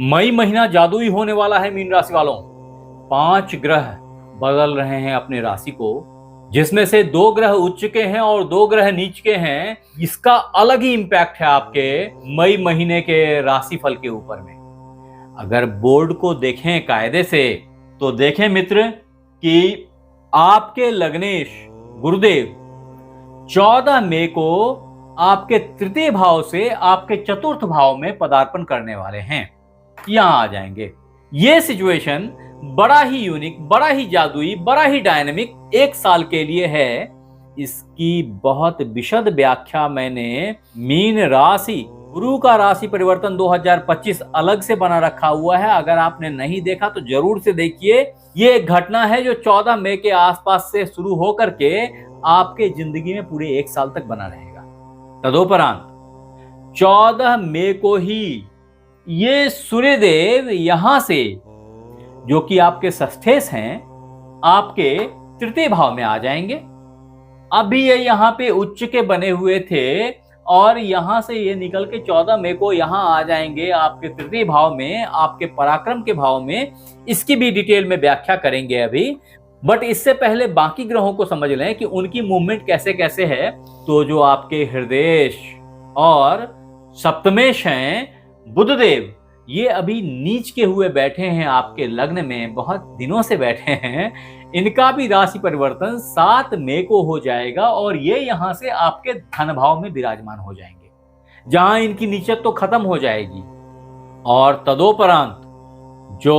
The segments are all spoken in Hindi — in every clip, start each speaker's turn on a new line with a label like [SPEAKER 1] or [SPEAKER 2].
[SPEAKER 1] मई महीना जादुई होने वाला है मीन राशि वालों। 5 ग्रह बदल रहे हैं अपने राशि को, जिसमें से 2 ग्रह उच्च के हैं और 2 ग्रह नीच के हैं। इसका अलग ही इंपैक्ट है आपके मई महीने के राशिफल के ऊपर में। अगर बोर्ड को देखें कायदे से तो देखें मित्र कि आपके लग्नेश गुरुदेव 14 मई को आपके तृतीय भाव से आपके चतुर्थ भाव में पदार्पण करने वाले हैं, यहां आ जाएंगे। ये सिचुएशन बड़ा ही यूनिक, बड़ा ही जादुई, बड़ा ही डायनेमिक 1 साल के लिए है। इसकी बहुत विशद व्याख्या मैंने मीन राशि गुरु का राशि परिवर्तन 2025 अलग से बना रखा हुआ है। अगर आपने नहीं देखा तो जरूर से देखिए। ये एक घटना है जो 14 मई के आसपास से शुरू होकर के आपके जिंदगी में पूरे 1 साल तक बना रहेगा। तदोपरांत 14 मई को ही ये सूर्यदेव यहां से, जो कि आपके षष्ठेश हैं, आपके तृतीय भाव में आ जाएंगे। अभी ये यहाँ पे उच्च के बने हुए थे और यहां से ये निकल के 14 मई को यहां आ जाएंगे आपके तृतीय भाव में, आपके पराक्रम के भाव में। इसकी भी डिटेल में व्याख्या करेंगे अभी, बट इससे पहले बाकी ग्रहों को समझ लें कि उनकी मूवमेंट कैसे कैसे है। तो जो आपके हृदयेश और सप्तमेश हैं बुधदेव, ये अभी नीच के हुए बैठे हैं आपके लग्न में, बहुत दिनों से बैठे हैं। इनका भी राशि परिवर्तन 7 मई को हो जाएगा और ये यहां से आपके धन भाव में विराजमान हो जाएंगे, जहां इनकी नीचत तो खत्म हो जाएगी। और तदोपरांत जो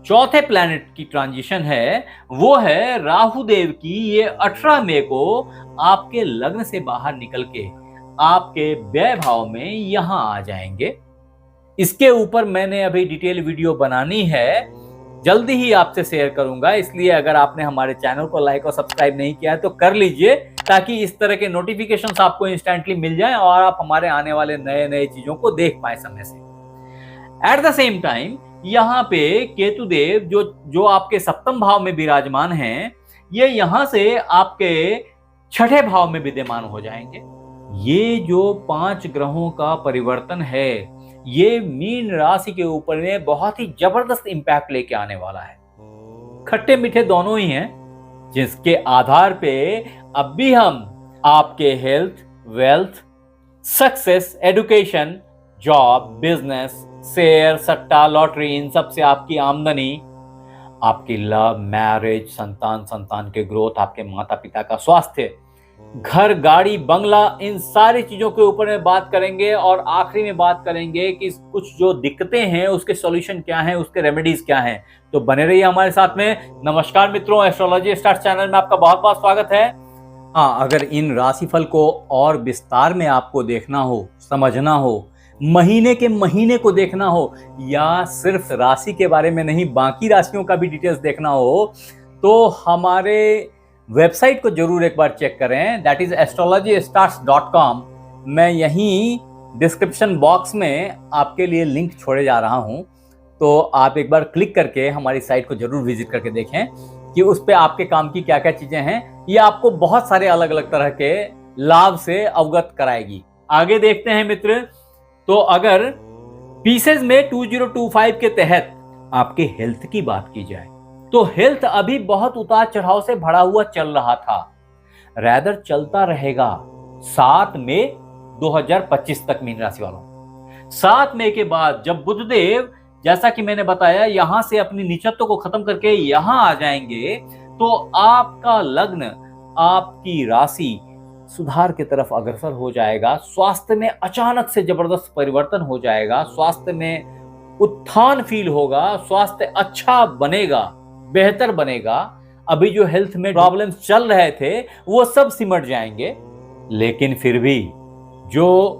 [SPEAKER 1] चौथे प्लैनेट की ट्रांजिशन है वो है राहु देव की। ये 18 मई को आपके लग्न से बाहर निकल के आपके व्यय भाव में यहां आ जाएंगे। इसके ऊपर मैंने अभी डिटेल वीडियो बनानी है, जल्दी ही आपसे शेयर करूंगा। इसलिए अगर आपने हमारे चैनल को लाइक और सब्सक्राइब नहीं किया है तो कर लीजिए, ताकि इस तरह के नोटिफिकेशंस आपको इंस्टेंटली मिल जाएं और आप हमारे आने वाले नए नए चीजों को देख पाए समय से। एट द सेम टाइम यहाँ पे केतु देव जो आपके सप्तम भाव में विराजमान हैं, ये यहां से आपके छठे भाव में विद्यमान हो जाएंगे। ये जो 5 ग्रहों का परिवर्तन है, ये मीन राशि के ऊपर में बहुत ही जबरदस्त इंपैक्ट लेके आने वाला है। खट्टे मीठे दोनों ही हैं, जिसके आधार पे अब भी हम आपके health, wealth, success, education, job, business, share, सट्टा, लॉटरी, इन सब से आपकी आमदनी, आपकी लव, मैरिज, संतान के ग्रोथ, आपके माता पिता का स्वास्थ्य, घर, गाड़ी, बंगला, इन सारी चीजों के ऊपर में बात करेंगे। और आखिरी में बात करेंगे कि कुछ जो दिक्कतें हैं उसके सॉल्यूशन क्या हैं, उसके रेमेडीज क्या हैं। तो बने रहिए हमारे साथ में। नमस्कार मित्रों, एस्ट्रोलॉजी स्टार्स चैनल में आपका बहुत बहुत स्वागत है। हाँ, अगर इन राशिफल को और विस्तार में आपको देखना हो, समझना हो, महीने के महीने को देखना हो, या सिर्फ राशि के बारे में नहीं बाकी राशियों का भी डिटेल्स देखना हो, तो हमारे वेबसाइट को जरूर एक बार चेक करें। That is astrologystars.com। मैं यहीं डिस्क्रिप्शन बॉक्स में आपके लिए लिंक छोड़े जा रहा हूं, तो आप एक बार क्लिक करके हमारी साइट को जरूर विजिट करके देखें कि उस पे आपके काम की क्या क्या चीजें हैं। ये आपको बहुत सारे अलग अलग तरह के लाभ से अवगत कराएगी। आगे देखते हैं मित्र। तो अगर पीसेज में 2025 के तहत आपके हेल्थ की बात की जाए तो हेल्थ अभी बहुत उतार चढ़ाव से भरा हुआ चल रहा था, रैदर चलता रहेगा 7 मई 2025 तक मीन राशि वालों। 7 मई के बाद जब बुधदेव, जैसा कि मैंने बताया, यहां से अपनी नीचत्व को खत्म करके यहां आ जाएंगे, तो आपका लग्न, आपकी राशि सुधार की तरफ अग्रसर हो जाएगा। स्वास्थ्य में अचानक से जबरदस्त परिवर्तन हो जाएगा, स्वास्थ्य में उत्थान फील होगा, स्वास्थ्य अच्छा बनेगा, बेहतर बनेगा। अभी जो हेल्थ में प्रॉब्लम्स चल रहे थे वो सब सिमट जाएंगे। लेकिन फिर भी जो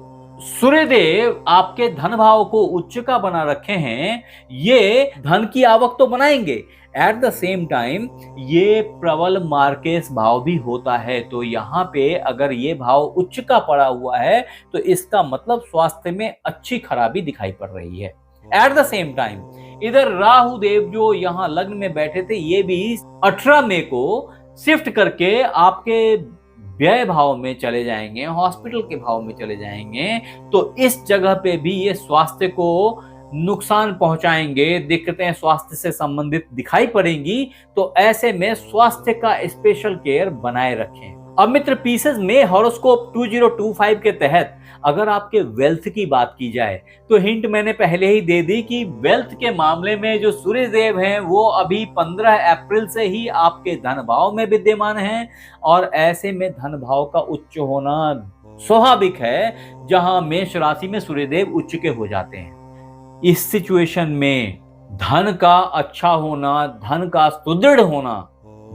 [SPEAKER 1] सूर्यदेव आपके धन भाव को उच्च का बना रखे हैं, ये धन की आवक तो बनाएंगे, एट द सेम टाइम ये प्रबल मार्केस भाव भी होता है। तो यहाँ पे अगर ये भाव उच्च का पड़ा हुआ है तो इसका मतलब स्वास्थ्य में अच्छी खराबी दिखाई पड़ रही है। एट द सेम टाइम इधर राहु देव जो यहाँ लग्न में बैठे थे, ये भी 18 मई को शिफ्ट करके आपके व्यय भाव में चले जाएंगे, हॉस्पिटल के भाव में चले जाएंगे। तो इस जगह पे भी ये स्वास्थ्य को नुकसान पहुंचाएंगे, दिक्कतें स्वास्थ्य से संबंधित दिखाई पड़ेंगी, तो ऐसे में स्वास्थ्य का स्पेशल केयर बनाए रखें। अब मित्र, पीसेस में हॉरोस्कोप 2025 के तहत अगर आपके वेल्थ की बात की जाए तो हिंट मैंने पहले ही दे दी कि वेल्थ के मामले में जो सूर्य देव हैं वो अभी 15 अप्रैल से ही आपके धन भाव में विद्यमान हैं, और ऐसे में धन भाव का उच्च होना स्वाभाविक है, जहां मेष राशि में सूर्य देव उच्च के हो जाते हैं। इस सिचुएशन में धन का अच्छा होना, धन का सुदृढ़ होना,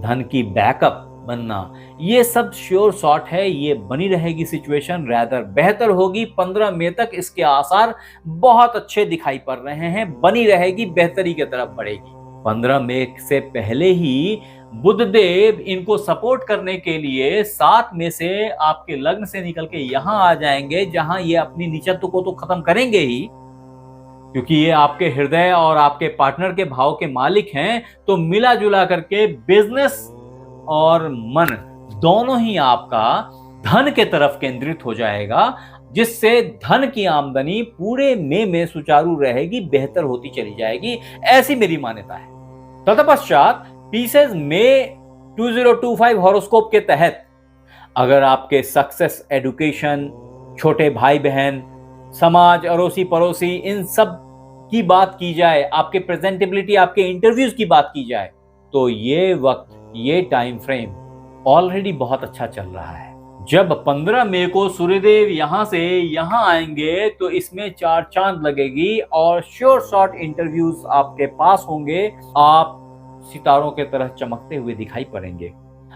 [SPEAKER 1] धन की बैकअप बनना, ये सब श्योर शॉट है। ये बनी रहेगी सिचुएशन, रैदर बेहतर होगी। 15 मई तक इसके आसार बहुत अच्छे दिखाई पड़ रहे हैं, बनी रहेगी, बेहतरी की तरफ बढ़ेगी। 15 मई से पहले ही बुध देव इनको सपोर्ट करने के लिए 7 मई से आपके लग्न से निकल के यहां आ जाएंगे, जहां ये अपनी नीचत्व को तो खत्म करेंगे ही, क्योंकि ये आपके हृदय और आपके पार्टनर के भाव के मालिक हैं। तो मिला जुला करके बिजनेस और मन दोनों ही आपका धन के तरफ केंद्रित हो जाएगा, जिससे धन की आमदनी पूरे मई में सुचारू रहेगी, बेहतर होती चली जाएगी, ऐसी मेरी मान्यता है। तत्पश्चात पीसेस में 2025 हॉरोस्कोप के तहत अगर आपके सक्सेस, एडुकेशन, छोटे भाई बहन, समाज, अड़ोसी पड़ोसी, इन सब की बात की जाए, आपके प्रेजेंटेबिलिटी, आपके इंटरव्यूज की बात की जाए, तो ये वक्त, ये टाइम फ्रेम ऑलरेडी बहुत अच्छा चल रहा है। जब 15 मई को सूर्यदेव यहां से यहां आएंगे तो इसमें 4 चांद लगेगी और श्योर शॉट इंटरव्यूज आपके पास होंगे। आप सितारों के तरह चमकते हुए दिखाई पड़ेंगे।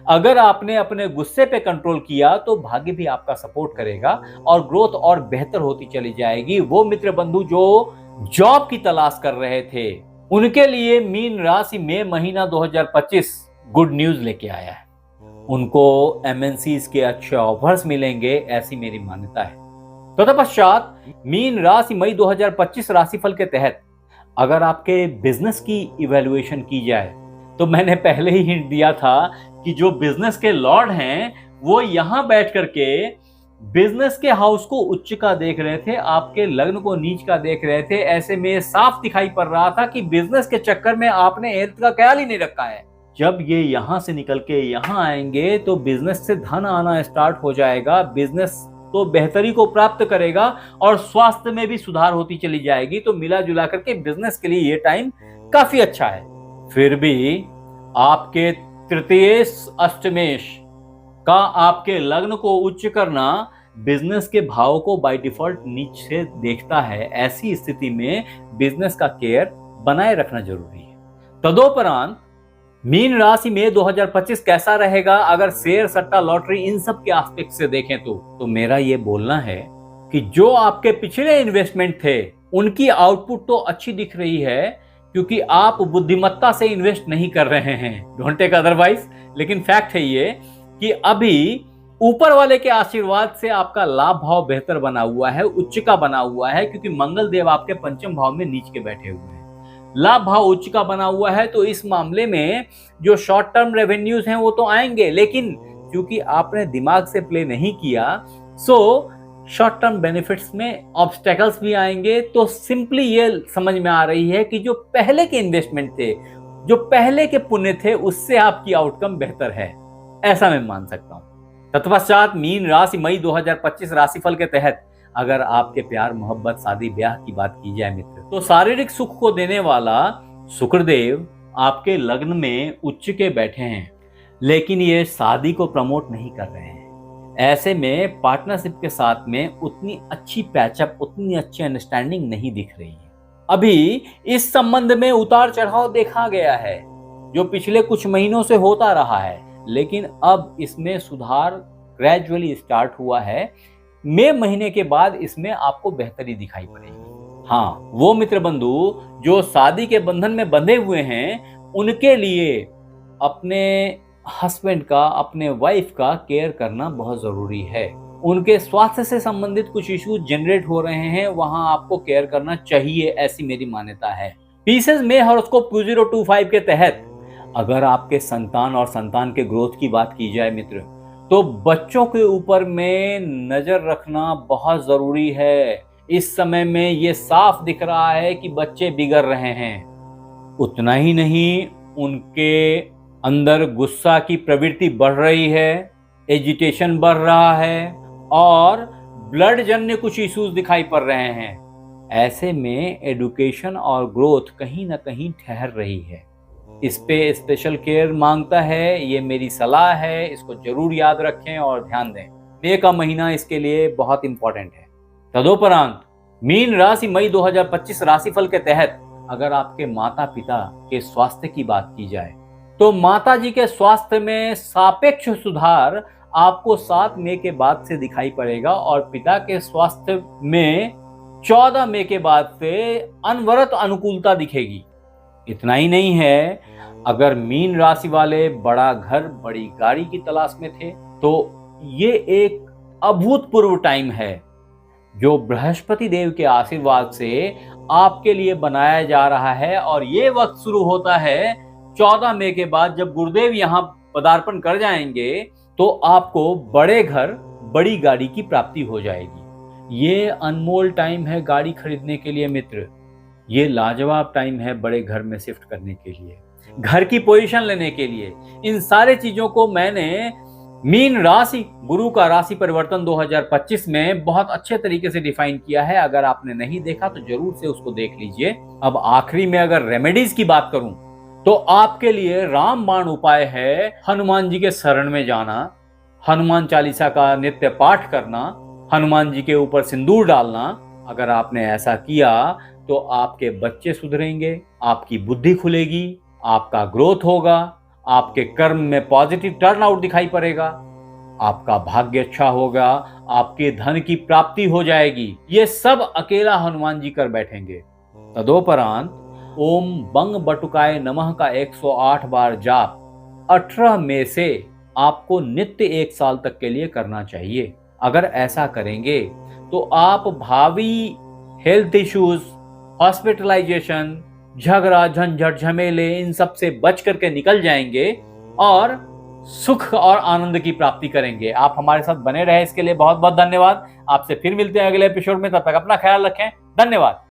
[SPEAKER 1] अगर आपने अपने गुस्से पे कंट्रोल किया तो भाग्य भी आपका सपोर्ट करेगा और ग्रोथ और बेहतर होती चली जाएगी। वो मित्र बंधु जो जॉब की तलाश कर रहे थे, उनके लिए मीन राशि में महीना 2025 गुड न्यूज लेके आया है। उनको एमएनसीज के अच्छे ऑफर्स मिलेंगे, ऐसी मेरी मान्यता है। तत्पश्चात मीन राशि मई 2025 राशिफल के तहत अगर आपके बिजनेस की इवैल्यूएशन की जाए तो मैंने पहले ही हिंट दिया था कि जो बिजनेस के लॉर्ड हैं वो यहां बैठ करके बिजनेस के हाउस को उच्च का देख रहे थे, आपके लग्न को नीच का देख रहे थे। ऐसे में साफ दिखाई पड़ रहा था कि बिजनेस के चक्कर में आपने हेल्थ का ख्याल ही नहीं रखा है। जब ये यहां से निकल के यहां आएंगे तो बिजनेस से धन आना स्टार्ट हो जाएगा, बिजनेस तो बेहतरी को प्राप्त करेगा और स्वास्थ्य में भी सुधार होती चली जाएगी। तो मिला जुला करके बिजनेस के लिए ये टाइम काफी अच्छा है। फिर भी आपके तृतीय अष्टमेश का आपके लग्न को उच्च करना बिजनेस के भाव को बाय डिफॉल्ट नीच से देखता है। ऐसी स्थिति में बिजनेस का केयर बनाए रखना जरूरी है। तदोपरांत मीन राशि में 2025 कैसा रहेगा अगर शेयर, सट्टा, लॉटरी, इन सब के एस्पेक्ट से देखें तो मेरा ये बोलना है कि जो आपके पिछले इन्वेस्टमेंट थे उनकी आउटपुट तो अच्छी दिख रही है, क्योंकि आप बुद्धिमत्ता से इन्वेस्ट नहीं कर रहे हैं, डोंट टेक अदरवाइज। लेकिन फैक्ट है ये कि अभी ऊपर वाले के आशीर्वाद से आपका लाभ भाव बेहतर बना हुआ है, उच्च का बना हुआ है, क्योंकि मंगल देव आपके पंचम भाव में नीच के बैठे हुए हैं। लाभ भाव उच्च का बना हुआ है, तो इस मामले में जो शॉर्ट टर्म रेवेन्यूज हैं वो तो आएंगे, लेकिन क्योंकि आपने दिमाग से प्ले नहीं किया, सो शॉर्ट टर्म बेनिफिट्स में ऑब्स्टेकल्स भी आएंगे। तो सिंपली ये समझ में आ रही है कि जो पहले के इन्वेस्टमेंट थे, जो पहले के पुण्य थे, उससे आपकी आउटकम बेहतर है, ऐसा मैं मान सकता हूं। तत्पश्चात मीन राशि मई 2025 राशिफल के तहत अगर आपके प्यार, मोहब्बत, शादी ब्याह की बात की जाए मित्र, तो शारीरिक सुख को देने वाला शुक्रदेव आपके लग्न में उच्च के बैठे हैं, लेकिन ये शादी को प्रमोट नहीं कर रहे हैं। ऐसे में पार्टनरशिप के साथ में उतनी अच्छी पैचअप, उतनी अच्छी अंडरस्टैंडिंग नहीं दिख रही है। अभी इस संबंध में उतार चढ़ाव देखा गया है, जो पिछले कुछ महीनों से होता रहा है, लेकिन अब इसमें सुधार ग्रेजुअली स्टार्ट हुआ है। मई महीने के बाद इसमें आपको बेहतरी दिखाई पड़ेगी। हाँ, वो मित्र बंधु जो शादी के बंधन में बंधे हुए हैं, उनके लिए अपने हस्बैंड का, अपने वाइफ का केयर करना बहुत जरूरी है। उनके स्वास्थ्य से संबंधित कुछ इश्यूज जनरेट हो रहे हैं, वहां आपको केयर करना चाहिए, ऐसी मेरी मान्यता है। पीसेस में हॉरोस्कोप 2025 के तहत अगर आपके संतान और संतान के ग्रोथ की बात की जाए मित्र, तो बच्चों के ऊपर में नजर रखना बहुत जरूरी है, इस समय में ये साफ दिख रहा है कि बच्चे बिगड़ रहे हैं। उतना ही नहीं, उनके अंदर गुस्सा की प्रवृत्ति बढ़ रही है, एजिटेशन बढ़ रहा है और ब्लड जन्य कुछ इश्यूज दिखाई पड़ रहे हैं। ऐसे में एडुकेशन और ग्रोथ कहीं ना कहीं ठहर रही है। इस पे स्पेशल केयर मांगता है। ये मेरी सलाह है, इसको जरूर याद रखें और ध्यान दें। मई का महीना इसके लिए बहुत इंपॉर्टेंट है। तदोपरांत मीन राशि मई 2025 राशिफल के तहत अगर आपके माता पिता के स्वास्थ्य की बात की जाए तो माता जी के स्वास्थ्य में सापेक्ष सुधार आपको 7 मई के बाद से दिखाई पड़ेगा और पिता के स्वास्थ्य में 14 मई के बाद से अनवरत अनुकूलता दिखेगी। इतना ही नहीं है, अगर मीन राशि वाले बड़ा घर बड़ी गाड़ी की तलाश में थे तो ये एक अभूतपूर्व टाइम है जो बृहस्पति देव के आशीर्वाद से आपके लिए बनाया जा रहा है। और ये वक्त शुरू होता है 14 मई के बाद, जब गुरुदेव यहाँ पदार्पण कर जाएंगे तो आपको बड़े घर बड़ी गाड़ी की प्राप्ति हो जाएगी। ये अनमोल टाइम है गाड़ी खरीदने के लिए मित्र। ये लाजवाब टाइम है बड़े घर में शिफ्ट करने के लिए, घर की पोजीशन लेने के लिए। इन सारे चीजों को मैंने मीन राशि गुरु का राशि परिवर्तन 2025 में बहुत अच्छे तरीके से डिफाइन किया है। अगर आपने नहीं देखा तो जरूर से उसको देख लीजिए। अब आखिरी में अगर रेमेडीज की बात करूं तो आपके लिए रामबाण उपाय है हनुमान जी के शरण में जाना, हनुमान चालीसा का नित्य पाठ करना, हनुमान जी के ऊपर सिंदूर डालना। अगर आपने ऐसा किया तो आपके बच्चे सुधरेंगे, आपकी बुद्धि खुलेगी, आपका ग्रोथ होगा, आपके कर्म में पॉजिटिव टर्नआउट दिखाई पड़ेगा, आपका भाग्य अच्छा होगा, आपके धन की प्राप्ति हो जाएगी। ये सब अकेला हनुमान जी कर बैठेंगे। तदोपरांत ओम बंग बटुकाय नमः का 108 बार जाप 18 मई से आपको नित्य 1 साल तक के लिए करना चाहिए। अगर ऐसा करेंगे तो आप भावी हेल्थ इश्यूज, हॉस्पिटलाइजेशन, झगड़ा झंझट झमेले इन सब से बच करके निकल जाएंगे और सुख और आनंद की प्राप्ति करेंगे। आप हमारे साथ बने रहे इसके लिए बहुत बहुत धन्यवाद। आपसे फिर मिलते हैं अगले एपिसोड में। तब तक अपना ख्याल रखें। धन्यवाद।